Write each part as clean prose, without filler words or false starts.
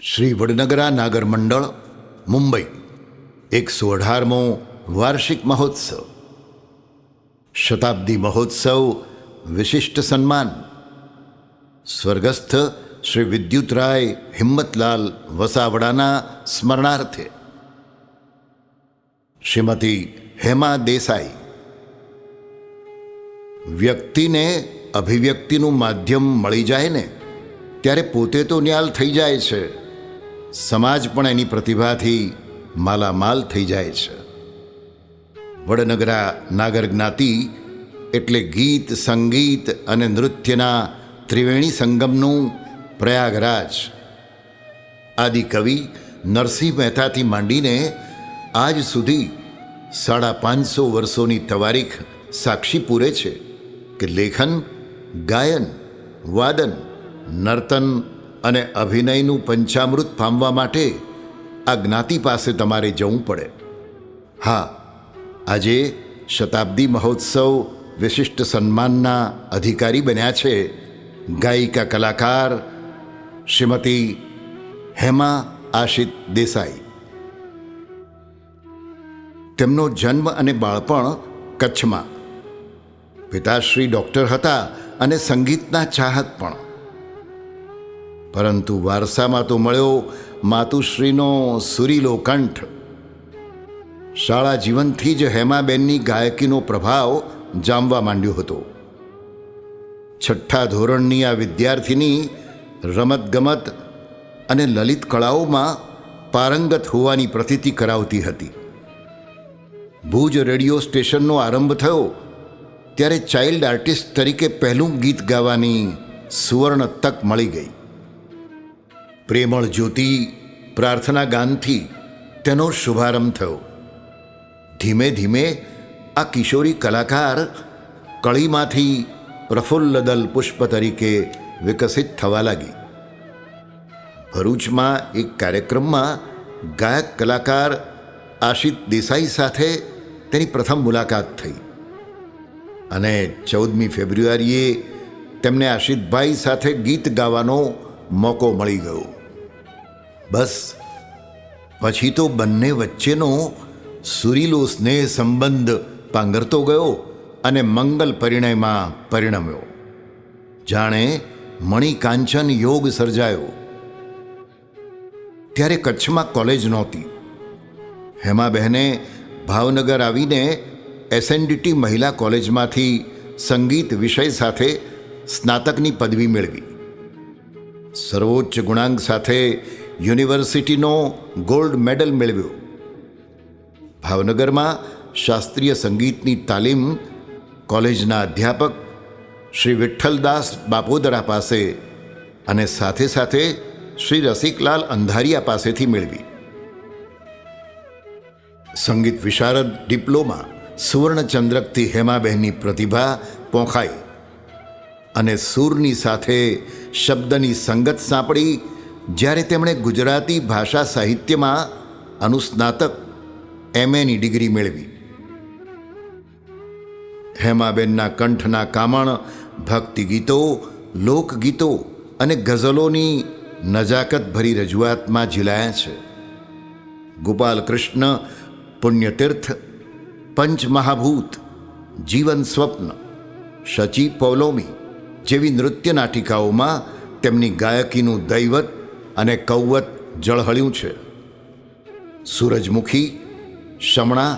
શ્રી વડનગરા નાગર મંડળ મુંબઈ 118મો વાર્ષિક મહોત્સવ, શતાબ્દી મહોત્સવ વિશિષ્ટ સન્માન સ્વર્ગસ્થ શ્રી વિદ્યુતરાય હિંમતલાલ વસાવડાના સ્મરણાર્થે શ્રીમતી હેમા દેસાઈ. વ્યક્તિને અભિવ્યક્તિનું માધ્યમ મળી જાય ને ત્યારે પોતે તો ન્યાલ થઈ જાય છે, સમાજ પણ એની પ્રતિભાથી માલામાલ થઈ જાય છે. વડનગરા નાગર જ્ઞાતિ એટલે ગીત, સંગીત અને નૃત્યના ત્રિવેણી સંગમનું પ્રયાગરાજ. આદિકવિ નરસિંહ મહેતાથી માંડીને આજ સુધી 550 વર્ષોની તવારીખ સાક્ષી પૂરે છે કે લેખન, ગાયન, વાદન, નર્તન અને અભિનયનું પંચામૃત પામવા માટે આ જ્ઞાતિ પાસે તમારે જવું પડે. હા, આજે શતાબ્દી મહોત્સવ વિશિષ્ટ સન્માનના અધિકારી બન્યા છે ગાયિકા કલાકાર શ્રીમતી હેમા આશિત દેસાઈ. તેમનો જન્મ અને બાળપણ કચ્છમાં. પિતાશ્રી ડૉક્ટર હતા અને સંગીતના ચાહક પણ, પરંતુ વારસામાં તો મળ્યો માતુશ્રીનો સુરીલો કંઠ. શાળા જીવનથી જ હેમાબેનની ગાયકીનો પ્રભાવ જામવા માંડ્યો હતો. 6ઠ્ઠા ધોરણની આ વિદ્યાર્થીની રમતગમત અને લલિત કળાઓમાં પારંગત હોવાની પ્રતીતિ કરાવતી હતી. ભુજ રેડિયો સ્ટેશનનો આરંભ થયો ત્યારે ચાઇલ્ડ આર્ટિસ્ટ તરીકે પહેલું ગીત ગાવાની સુવર્ણ તક મળી ગઈ. પ્રેમળ જ્યોતિ પ્રાર્થના ગાનથી તેનો શુભારંભ થયો. ધીમે ધીમે આ કિશોરી કલાકાર કળીમાંથી પ્રફુલ્લદલ પુષ્પ તરીકે વિકસિત થવા લાગી. ભરૂચમાં એક કાર્યક્રમમાં ગાયક કલાકાર આશિત દેસાઈ સાથે તેની પ્રથમ મુલાકાત થઈ અને 14મી ફેબ્રુઆરીએ તેમને આશિતભાઈ સાથે ગીત ગાવાનો મોકો મળી ગયો. બસ પછી તો બંને વચ્ચેનો સુરીલો સ્નેહ સંબંધ પાંગરતો ગયો અને મંગલ પરિણયમાં પરિણમ્યો. જાણે મણિકાંચન યોગ સર્જાયો. ત્યારે કચ્છમાં કોલેજ નહોતી. હેમાબહેને ભાવનગર આવીને SNDT મહિલા કોલેજમાંથી સંગીત વિષય સાથે સ્નાતકની પદવી મેળવી. સર્વોચ્ચ ગુણાંક સાથે યુનિવર્સિટીનો ગોલ્ડ મેડલ મેળવ્યો. ભાવનગરમાં શાસ્ત્રીય સંગીતની તાલીમ કોલેજના અધ્યાપક શ્રી વિઠ્ઠલદાસ બાપોદરા પાસે અને સાથે સાથે શ્રી રસિકલાલ અંધારિયા પાસેથી મેળવી. સંગીત વિશારદ ડિપ્લોમા સુવર્ણચંદ્રકથી હેમાબહેનની પ્રતિભા પોંખાઈ અને સૂરની સાથે શબ્દની સંગત સાંપડી જ્યારે તેમણે ગુજરાતી ભાષા સાહિત્યમાં અનુસ્નાતક MAની ડિગ્રી મેળવી. હેમાબેનના કંઠના કામણ ભક્તિ ગીતો, લોકગીતો અને ગઝલોની નજાકતભરી રજૂઆતમાં ઝીલાયા છે. ગોપાલ કૃષ્ણ, પુણ્યતીર્થ, પંચમહાભૂત, જીવન સ્વપ્ન, શચી પૌલોમી જેવી નૃત્ય નાટિકાઓમાં તેમની ગાયકીનું દૈવત અને કૌવત ઝળહળ્યું છે. સૂરજમુખી, શમણા,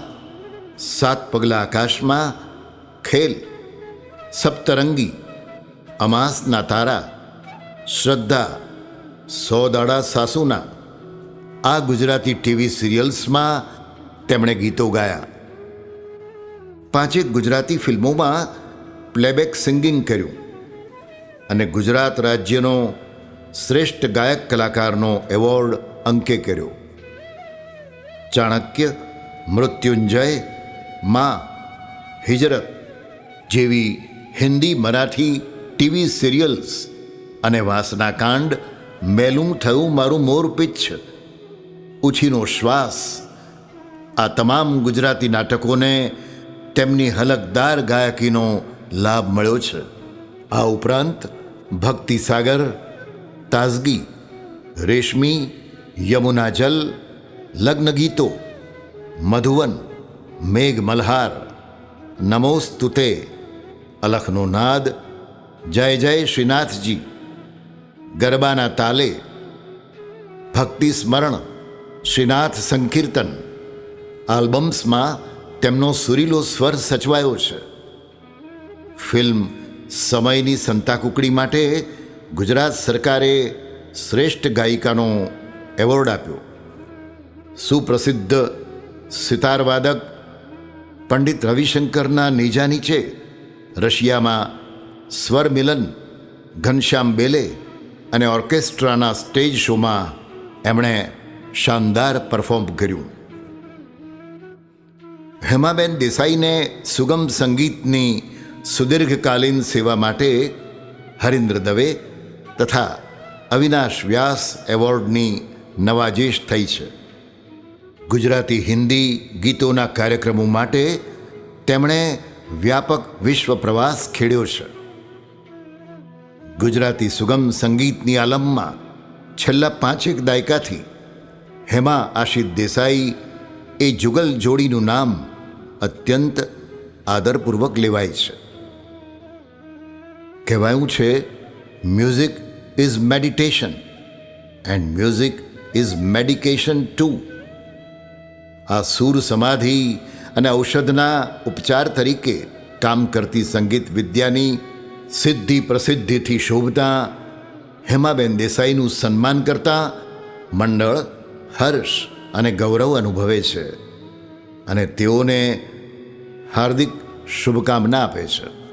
7 પગલા આકાશમાં, ખેલ, સપ્તરંગી, અમાસના તારા, શ્રદ્ધા, 100 દાડા સાસુના આ ગુજરાતી ટીવી સિરિયલ્સમાં તેમણે ગીતો ગાયા. 5 ગુજરાતી ફિલ્મોમાં પ્લેબેક સિંગિંગ કર્યું અને ગુજરાત રાજ્યનો શ્રેષ્ઠ ગાયક કલાકારનો એવોર્ડ અંકે કર્યો. ચાણક્ય, મૃત્યુંજય, માં, હિજરત જેવી હિન્દી, મરાઠી ટીવી સિરિયલ્સ અને વાસનાકાંડ, મેલું થયું મારું મોરપીચ્છ, ઉછીનો શ્વાસ આ તમામ ગુજરાતી નાટકોને તેમની હલકદાર ગાયકીનો લાભ મળ્યો છે. આ ઉપરાંત ભક્તિસાગર, તાઝગી, રેશમી, યમુના જલ, લગ્ન ગીતો, મધુવન, મેઘ મલ્હાર, નમોસ્તુતે, અલખનો નાદ, જય જય શ્રીનાથજી, ગરબાના તાલે, ભક્તિ સ્મરણ, શ્રીનાથ સંકીર્તન આલ્બમ્સમાં તેમનો સુરીલો સ્વર સચવાયો છે. ફિલ્મ સમયની સંતાકુકડી માટે ગુજરાત સરકારે શ્રેષ્ઠ ગાયિકાનો એવોર્ડ આપ્યો. સુપ્રસિદ્ધ સિતારવાદક પંડિત રવિશંકરના નેજા નીચે રશિયામાં સ્વર મિલન, ઘનશ્યામ બેલે અને ઓર્કેસ્ટ્રાના સ્ટેજ શોમાં એમણે શાનદાર પરફોર્મ કર્યું. હેમાબેન દેસાઈને સુગમ સંગીતની સુદીર્ઘકાલીન સેવા માટે હરીન્દ્ર દવે તથા અવિનાશ વ્યાસ એવોર્ડની નવાજીશ થઈ છે. ગુજરાતી હિન્દી ગીતોના કાર્યક્રમો માટે તેમણે વ્યાપક વિશ્વ પ્રવાસ ખેડ્યો છે. ગુજરાતી સુગમ સંગીતની આલમમાં છેલ્લા 5 દાયકાથી હેમા આશિષ દેસાઈ એ જુગલ જોડીનું નામ અત્યંત આદરપૂર્વક લેવાય છે. કહેવાયું છે, music is meditation and music is medication too. આ સૂર સમાધિ અને ઔષધના ઉપચાર તરીકે કામ કરતી સંગીત વિદ્યાની સિદ્ધિ પ્રસિદ્ધિથી શોભતા હેમાબેન દેસાઈનું સન્માન કરતા મંડળ હર્ષ અને ગૌરવ અનુભવે છે અને તેઓને હાર્દિક શુભકામના આપે છે.